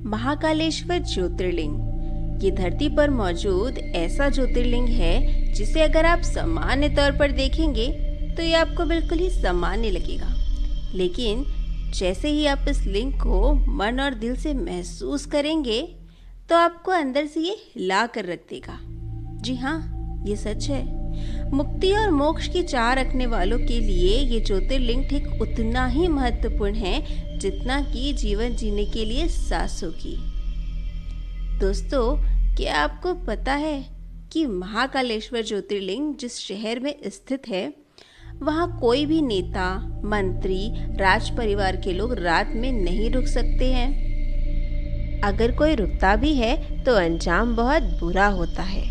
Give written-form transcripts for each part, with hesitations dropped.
महाकालेश्वर ज्योतिर्लिंग ये धरती पर मौजूद ऐसा ज्योतिर्लिंग है जिसे अगर आप सामान्य तौर पर देखेंगे तो ये आपको बिल्कुल ही सामान्य लगेगा, लेकिन जैसे ही आप इस लिंग को मन और दिल से महसूस करेंगे तो आपको अंदर से ये हिला कर रख देगा। जी हाँ, ये सच है। मुक्ति और मोक्ष की चाह रखने वालों के लिए ये ज्योतिर्लिंग ठीक उतना ही महत्वपूर्ण है जितना कि जीवन जीने के लिए सांसों की। दोस्तों, क्या आपको पता है कि महाकालेश्वर ज्योतिर्लिंग जिस शहर में स्थित है वहाँ कोई भी नेता, मंत्री, राज परिवार के लोग रात में नहीं रुक सकते हैं। अगर कोई रुकता भी है तो अंजाम बहुत बुरा होता है।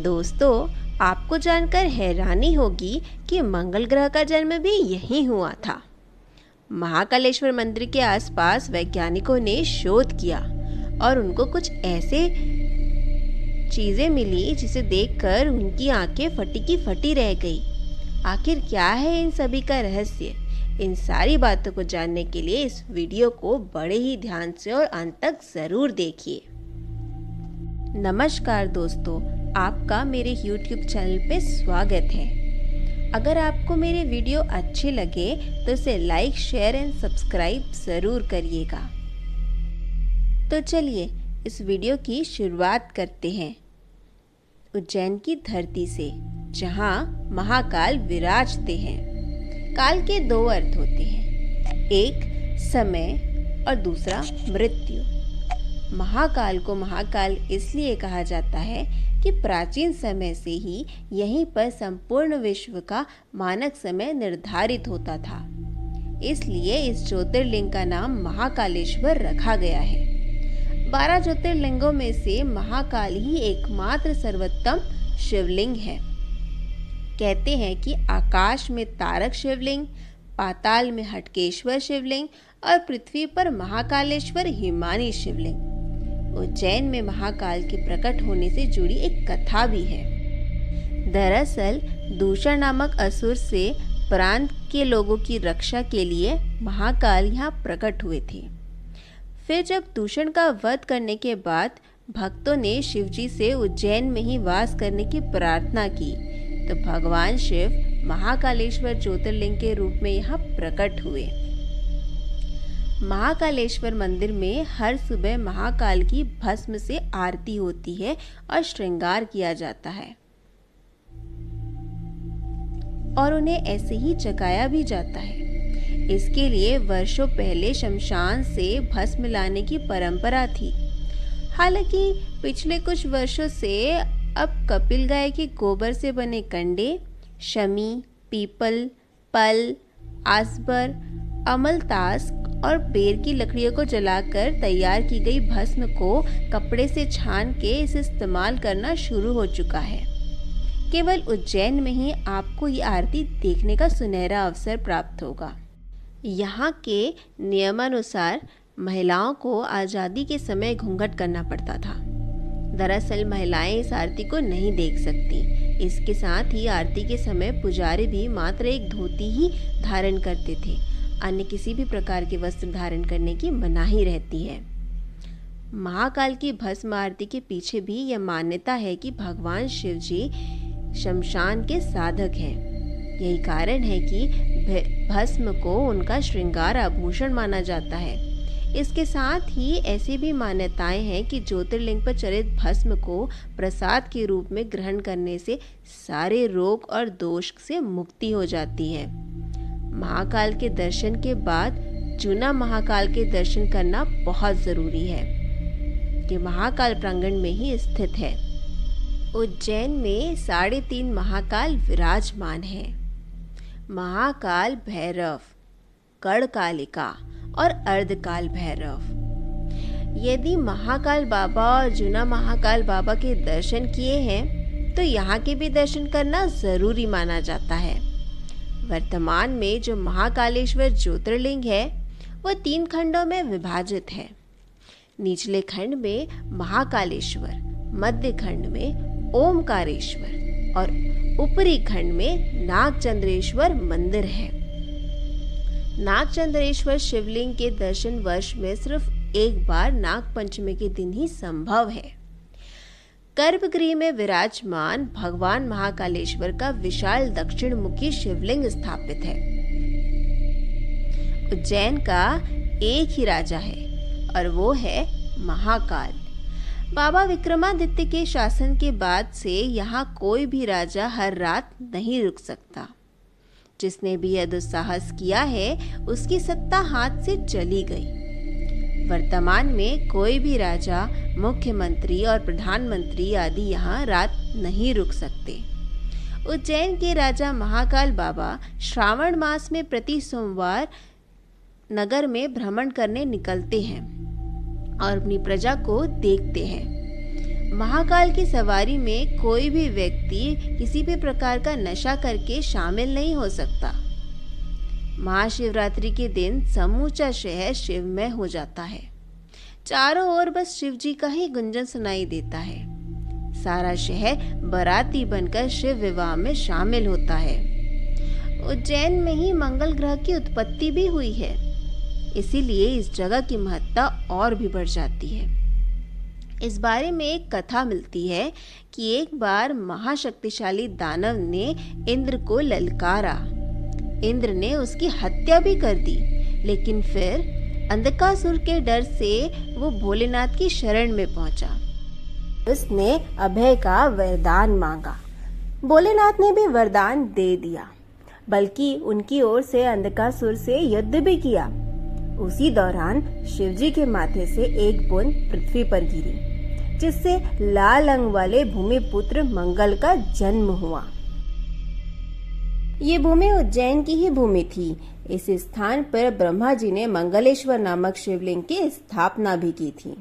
दोस्तों, आपको जानकर हैरानी होगी कि मंगल ग्रह का जन्म भी यहीं हुआ था। महाकालेश्वर मंदिर के आसपास वैज्ञानिकों ने शोध किया और उनको कुछ ऐसे चीजें मिली जिसे देखकर उनकी आंखें फटी की फटी रह गई। आखिर क्या है इन सभी का रहस्य? इन सारी बातों को जानने के लिए इस वीडियो को बड़े ही ध्यान से और अंत तक जरूर देखिए। नमस्कार दोस्तों, आपका मेरे YouTube चैनल पे स्वागत है। अगर आपको मेरे वीडियो अच्छे लगे तो इसे लाइक, शेयर एंड सब्सक्राइब जरूर करिएगा। तो चलिए इस वीडियो की शुरुआत करते हैं उज्जैन की धरती से, जहाँ महाकाल विराजते हैं। काल के दो अर्थ होते हैं, एक समय और दूसरा मृत्यु। महाकाल को महाकाल इसलिए कहा जाता है कि प्राचीन समय से ही यहीं पर संपूर्ण विश्व का मानक समय निर्धारित होता था, इसलिए इस ज्योतिर्लिंग का नाम महाकालेश्वर रखा गया है। 12 ज्योतिर्लिंगों में से महाकाल ही एकमात्र सर्वोत्तम शिवलिंग है। कहते हैं कि आकाश में तारक शिवलिंग, पाताल में हटकेश्वर शिवलिंग और पृथ्वी पर महाकालेश्वर हिमानी शिवलिंग। उज्जैन में महाकाल के प्रकट होने से जुड़ी एक कथा भी है। दरअसल दूषण नामक असुर से प्रांत के लोगों की रक्षा के लिए महाकाल यहाँ प्रकट हुए थे। फिर जब दूषण का वध करने के बाद भक्तों ने शिवजी से उज्जैन में ही वास करने की प्रार्थना की तो भगवान शिव महाकालेश्वर ज्योतिर्लिंग के रूप में यहाँ प्रकट हुए। महाकालेश्वर मंदिर में हर सुबह महाकाल की भस्म से आरती होती है और श्रृंगार किया जाता है और उन्हें ऐसे ही जगाया भी जाता है। इसके लिए वर्षों पहले शमशान से भस्म लाने की परंपरा थी। हालांकि पिछले कुछ वर्षों से अब कपिल गाय के गोबर से बने कंडे, शमी, पीपल, पल, आसबर, अमलतास और बेर की लकड़ियों को जलाकर तैयार की गई भस्म को कपड़े से छान के इसे इस्तेमाल करना शुरू हो चुका है। केवल उज्जैन में ही आपको ये आरती देखने का सुनहरा अवसर प्राप्त होगा। यहाँ के नियमानुसार महिलाओं को आज़ादी के समय घूंघट करना पड़ता था। दरअसल महिलाएं इस आरती को नहीं देख सकती। इसके साथ ही आरती के समय पुजारी भी मात्र एक धोती ही धारण करते थे। अन्य किसी भी प्रकार के वस्त्र धारण करने की मनाही रहती है। महाकाल की भस्म आरती के पीछे भी यह मान्यता है कि भगवान शिव जी शमशान के साधक हैं। यही कारण है कि भस्म को उनका श्रृंगार आभूषण माना जाता है। इसके साथ ही ऐसी भी मान्यताएं हैं कि ज्योतिर्लिंग पर चरित भस्म को प्रसाद के रूप में ग्रहण करने से सारे रोग और दोष से मुक्ति हो जाती है। महाकाल के दर्शन के बाद जूना महाकाल के दर्शन करना बहुत जरूरी है कि महाकाल प्रांगण में ही स्थित है। उज्जैन में 3.5 महाकाल विराजमान है। महाकाल भैरव, कड़कालिका और अर्धकाल भैरव। यदि महाकाल बाबा और जूना महाकाल बाबा के दर्शन किए हैं तो यहाँ के भी दर्शन करना जरूरी माना जाता है। वर्तमान में जो महाकालेश्वर ज्योतिर्लिंग है वो 3 खंडों में विभाजित है। निचले खंड में महाकालेश्वर, मध्य खंड में ओमकारेश्वर और ऊपरी खंड में नागचंद्रेश्वर मंदिर है। नागचंद्रेश्वर शिवलिंग के दर्शन वर्ष में सिर्फ एक बार नाग पंचमी के दिन ही संभव है। गर्भगृह में विराजमान भगवान महाकालेश्वर का विशाल दक्षिण मुखी शिवलिंग स्थापित है। उज्जैन का एक ही राजा है और वो है महाकाल। बाबा विक्रमादित्य के शासन के बाद से यहाँ कोई भी राजा हर रात नहीं रुक सकता। जिसने भी यह दुस्साहस किया है उसकी सत्ता हाथ से चली गई। वर्तमान में कोई भी राजा, मुख्यमंत्री और प्रधानमंत्री आदि यहाँ रात नहीं रुक सकते। उज्जैन के राजा महाकाल बाबा श्रावण मास में प्रति सोमवार नगर में भ्रमण करने निकलते हैं और अपनी प्रजा को देखते हैं। महाकाल की सवारी में कोई भी व्यक्ति किसी भी प्रकार का नशा करके शामिल नहीं हो सकता। महाशिवरात्रि के दिन समूचा शहर शिवमय हो जाता है। चारों ओर बस शिव जी का ही गुंजन सुनाई देता है। सारा शहर बाराती बनकर शिव विवाह में शामिल होता है। उज्जैन में ही मंगल ग्रह की उत्पत्ति भी हुई है, इसीलिए इस जगह की महत्ता और भी बढ़ जाती है। इस बारे में एक कथा मिलती है कि एक बार महाशक्तिशाली दानव ने इंद्र को ललकारा। इंद्र ने उसकी हत्या भी कर दी, लेकिन फिर अंधकासुर के डर से वो भोलेनाथ की शरण में पहुंचा। उसने अभय का वरदान मांगा। भोलेनाथ ने भी वरदान दे दिया, बल्कि उनकी ओर से अंधकासुर से युद्ध भी किया। उसी दौरान शिवजी के माथे से एक बूंद पृथ्वी पर गिरी, जिससे लाल अंग वाले भूमिपुत्र मंगल का जन्म हुआ। ये भूमि उज्जैन की ही भूमि थी। इस स्थान पर ब्रह्मा जी ने मंगलेश्वर नामक शिवलिंग की स्थापना भी की थी।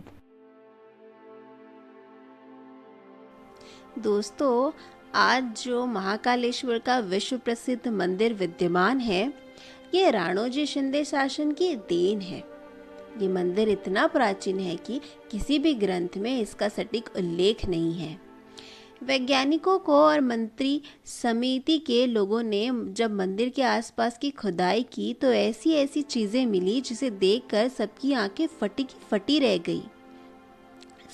दोस्तों, आज जो महाकालेश्वर का विश्व प्रसिद्ध मंदिर विद्यमान है, ये राणोजी शिंदे शासन की देन है। ये मंदिर इतना प्राचीन है कि किसी भी ग्रंथ में इसका सटीक उल्लेख नहीं है। वैज्ञानिकों को और मंत्री समिति के लोगों ने जब मंदिर के आसपास की खुदाई की तो ऐसी ऐसी चीजें मिली जिसे देखकर सबकी आंखें फटी की फटी रह गई।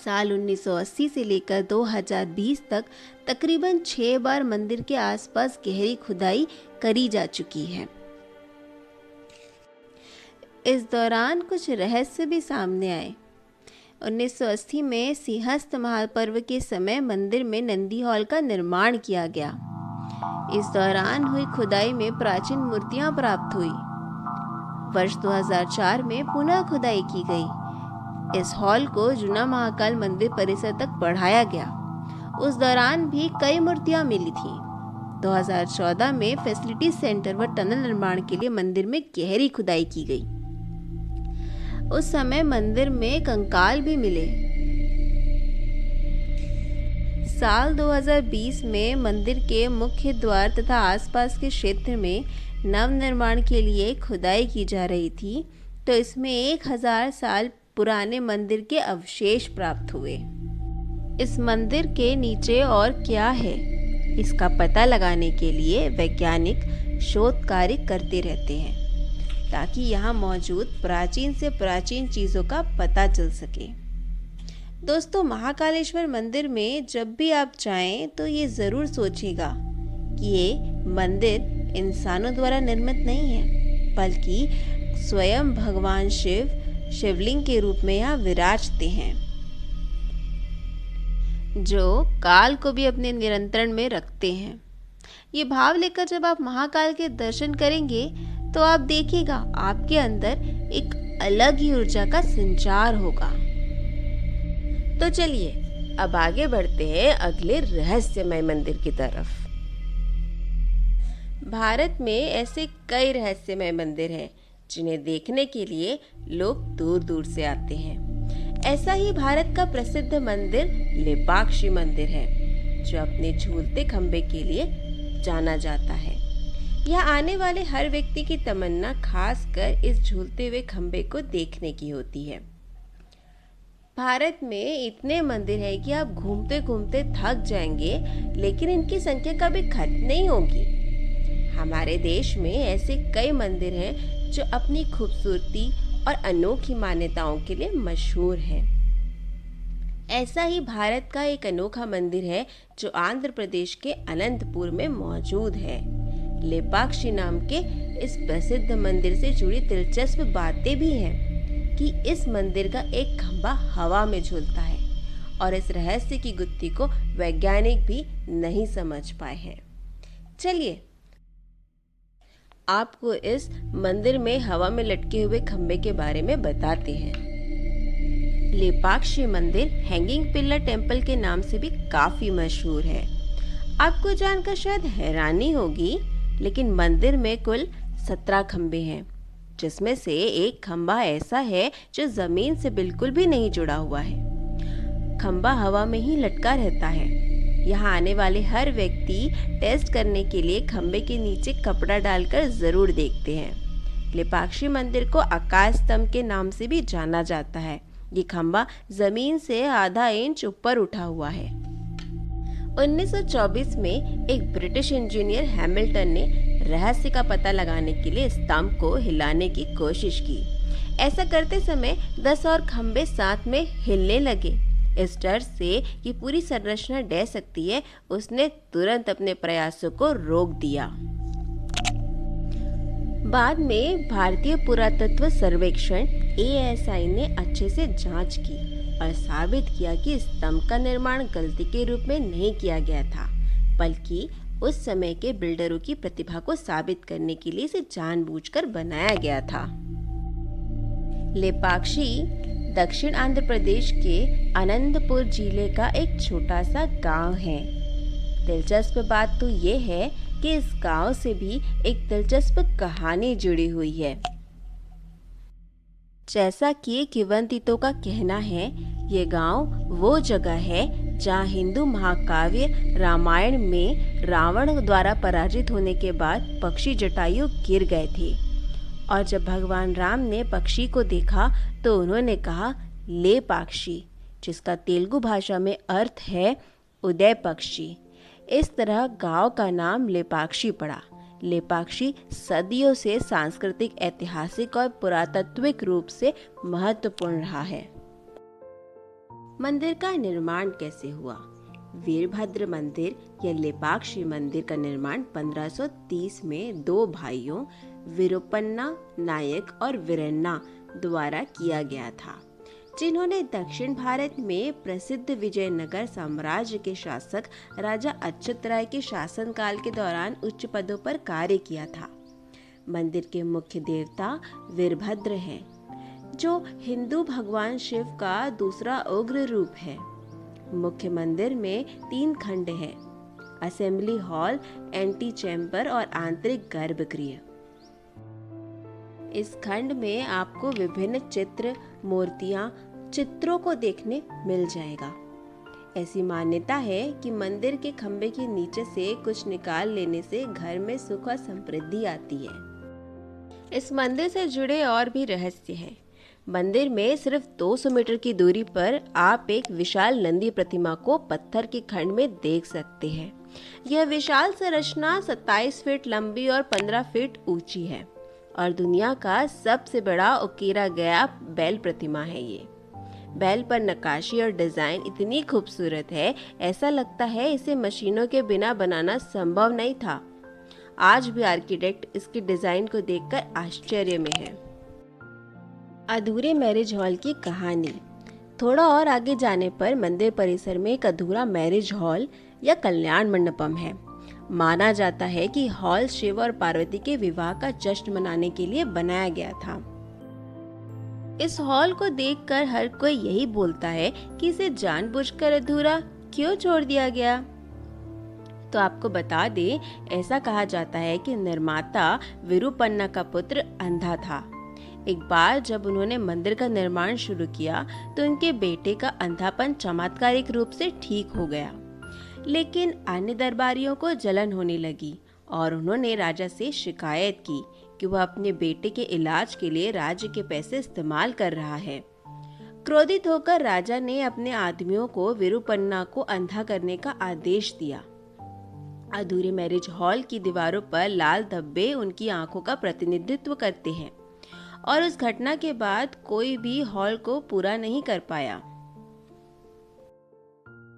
साल 1980 से लेकर 2020 तक तकरीबन 6 बार मंदिर के आसपास गहरी खुदाई करी जा चुकी है। इस दौरान कुछ रहस्य भी सामने आए। 1980 में सिंहस्थ महापर्व के समय मंदिर में नंदी हॉल का निर्माण किया गया। इस दौरान हुई खुदाई में प्राचीन मूर्तियां प्राप्त हुई। वर्ष 2004 में पुनः खुदाई की गई। इस हॉल को जूना महाकाल मंदिर परिसर तक बढ़ाया गया। उस दौरान भी कई मूर्तियां मिली थीं। 2014 में फैसिलिटी सेंटर व टनल निर्माण के लिए मंदिर में गहरी खुदाई की गई। उस समय मंदिर में कंकाल भी मिले। साल 2020 में मंदिर के मुख्य द्वार तथा आसपास के क्षेत्र में नव निर्माण के लिए खुदाई की जा रही थी, तो इसमें 1000 साल पुराने मंदिर के अवशेष प्राप्त हुए। इस मंदिर के नीचे और क्या है, इसका पता लगाने के लिए वैज्ञानिक शोध कार्य करते रहते हैं, ताकि यहाँ मौजूद प्राचीन से प्राचीन चीज़ों का पता चल सके। दोस्तों, महाकालेश्वर मंदिर में जब भी आप जाएं तो ये ज़रूर सोचिएगा कि ये मंदिर इंसानों द्वारा निर्मित नहीं है, बल्कि स्वयं भगवान शिव शिवलिंग के रूप में यहाँ विराजते हैं, जो काल को भी अपने नियंत्रण में रखते हैं। ये भाव लेकर जब आप महाकाल के दर्शन करेंगे तो आप देखिएगा आपके अंदर एक अलग ही ऊर्जा का संचार होगा। तो चलिए अब आगे बढ़ते हैं अगले रहस्यमय मंदिर की तरफ। भारत में ऐसे कई रहस्यमय मंदिर हैं जिन्हें देखने के लिए लोग दूर दूर से आते हैं। ऐसा ही भारत का प्रसिद्ध मंदिर लेपाक्षी मंदिर है, जो अपने झूलते खंबे के लिए जाना जाता है। यहाँ आने वाले हर व्यक्ति की तमन्ना खासकर इस झूलते हुए खंबे को देखने की होती है। भारत में इतने मंदिर हैं कि आप घूमते घूमते थक जाएंगे, लेकिन इनकी संख्या कभी खत्म नहीं होगी। हमारे देश में ऐसे कई मंदिर हैं जो अपनी खूबसूरती और अनोखी मान्यताओं के लिए मशहूर है। ऐसा ही भारत का एक अनोखा मंदिर है जो आंध्र प्रदेश के अनंतपुर में मौजूद है। लेपाक्षी नाम के इस प्रसिद्ध मंदिर से जुड़ी दिलचस्प बातें भी हैं कि इस मंदिर का एक खंभा हवा में झूलता है और इस रहस्य की गुत्थी को वैज्ञानिक भी नहीं समझ पाए हैं। चलिए आपको इस मंदिर में हवा में लटके हुए खंभे के बारे में बताते हैं। लेपाक्षी मंदिर हैंगिंग पिलर टेम्पल के नाम से भी काफी मशहूर है। आपको जानकर शायद हैरानी होगी, लेकिन मंदिर में कुल 17 खंभे हैं, जिसमें से एक खंभा ऐसा है जो जमीन से बिल्कुल भी नहीं जुड़ा हुआ है। खंभा हवा में ही लटका रहता है। यहाँ आने वाले हर व्यक्ति टेस्ट करने के लिए खंभे के नीचे कपड़ा डालकर जरूर देखते हैं। लेपाक्षी मंदिर को आकाश स्तंभ के नाम से भी जाना जाता है। ये खंभा जमीन से आधा इंच ऊपर उठा हुआ है। 1924 में एक ब्रिटिश इंजीनियर हैमिल्टन ने रहस्य का पता लगाने के लिए स्तंभ को हिलाने की कोशिश की। ऐसा करते समय 10 और खंभे साथ में हिलने लगे। इस डर से कि पूरी संरचना ढह सकती है, उसने तुरंत अपने प्रयासों को रोक दिया। बाद में भारतीय पुरातत्व सर्वेक्षण ASI ने अच्छे से जांच की और साबित किया कि स्तंभ का निर्माण गलती के रूप में नहीं किया गया था, बल्कि उस समय के बिल्डरों की प्रतिभा को साबित करने के लिए इसे जानबूझकर बनाया गया था। लेपाक्षी दक्षिण आंध्र प्रदेश के अनंतपुर जिले का एक छोटा सा गांव है। दिलचस्प बात तो ये है कि इस गांव से भी एक दिलचस्प कहानी जुड़ी हुई है। जैसा कि किंवदंतियों का कहना है, ये गांव वो जगह है जहां हिंदू महाकाव्य रामायण में रावण द्वारा पराजित होने के बाद पक्षी जटायु गिर गए थे और जब भगवान राम ने पक्षी को देखा तो उन्होंने कहा लेपाक्षी, जिसका तेलुगु भाषा में अर्थ है उदय पक्षी। इस तरह गांव का नाम लेपाक्षी पड़ा। लेपाक्षी सदियों से सांस्कृतिक, ऐतिहासिक और पुरातात्विक रूप से महत्वपूर्ण रहा है। मंदिर का निर्माण कैसे हुआ? वीरभद्र मंदिर या लेपाक्षी मंदिर का निर्माण 1530 में 2 भाइयों विरुपन्ना नायक और वीरन्ना द्वारा किया गया था, जिन्होंने दक्षिण भारत में प्रसिद्ध विजयनगर साम्राज्य के शासक राजा अच्युत राय के शासनकाल के दौरान उच्च पदों पर कार्य किया था। मंदिर के मुख्य देवता वीरभद्र हैं, जो हिंदू भगवान शिव का दूसरा उग्र रूप है। मुख्य मंदिर में 3 खंड हैं: असेंबली हॉल, एंटी चैम्बर और आंतरिक गर्भगृह। इस खंड में आपको विभिन्न चित्र, मूर्तियां, चित्रों को देखने मिल जाएगा। ऐसी मान्यता है कि मंदिर के खंभे के नीचे से कुछ निकाल लेने से घर में सुख और समृद्धि आती है। इस मंदिर से जुड़े और भी रहस्य हैं। मंदिर में सिर्फ 200 मीटर की दूरी पर आप एक विशाल नंदी प्रतिमा को पत्थर के खंड में देख सकते हैं। यह विशाल संरचना 27 फीट लंबी और 15 फीट ऊंची है और दुनिया का सबसे बड़ा उकेरा गया बैल प्रतिमा है। ये बैल पर नक्काशी और डिजाइन इतनी खूबसूरत है, ऐसा लगता है इसे मशीनों के बिना बनाना संभव नहीं था। आज भी आर्किटेक्ट इसके डिजाइन को देखकर आश्चर्य में है। अधूरे मैरिज हॉल की कहानी। थोड़ा और आगे जाने पर मंदिर परिसर में एक अधूरा मैरिज हॉल या कल्याण मंडपम है। माना जाता है कि हॉल शिव और पार्वती के विवाह का जश्न मनाने के लिए बनाया गया था। इस हॉल को देखकर हर कोई यही बोलता है कि इसे जानबूझकर अधूरा क्यों छोड़ दिया गया। तो आपको बता दें, ऐसा कहा जाता है कि निर्माता विरुपन्ना का पुत्र अंधा था। एक बार जब उन्होंने मंदिर का निर्माण शुरू किया तो उनके बेटे का अंधापन चमत्कारिक रूप से ठीक हो गया, लेकिन अन्य दरबारियों को जलन होने लगी और उन्होंने राजा से शिकायत की कि वह अपने बेटे के इलाज के लिए राज्य के पैसे इस्तेमाल कर रहा है। क्रोधित होकर राजा ने अपने आदमियों को विरुपन्ना को अंधा करने का आदेश दिया। अधूरे मैरिज हॉल की दीवारों पर लाल धब्बे उनकी आंखों का प्रतिनिधित्व करते हैं और उस घटना के बाद कोई भी हॉल को पूरा नहीं कर पाया।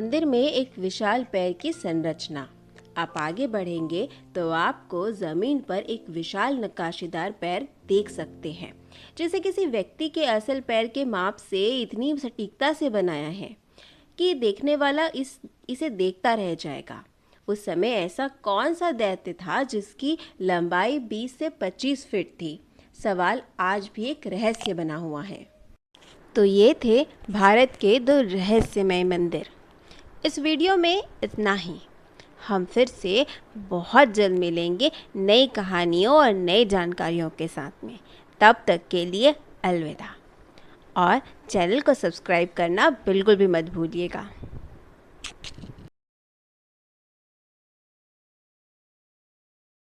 मंदिर में एक विशाल पैर की संरचना। आप आगे बढ़ेंगे तो आपको जमीन पर एक विशाल नक्काशीदार पैर देख सकते हैं, जिसे किसी व्यक्ति के असल पैर के माप से इतनी सटीकता से बनाया है कि देखने वाला इसे देखता रह जाएगा। उस समय ऐसा कौन सा दैत्य था जिसकी लंबाई 20 से 25 फीट थी? सवाल आज भी एक रहस्य बना हुआ है। तो ये थे भारत के 2 रहस्यमय मंदिर। इस वीडियो में इतना ही। हम फिर से बहुत जल्द मिलेंगे नई कहानियों और नई जानकारियों के साथ में। तब तक के लिए अलविदा। और चैनल को सब्सक्राइब करना बिल्कुल भी मत भूलिएगा।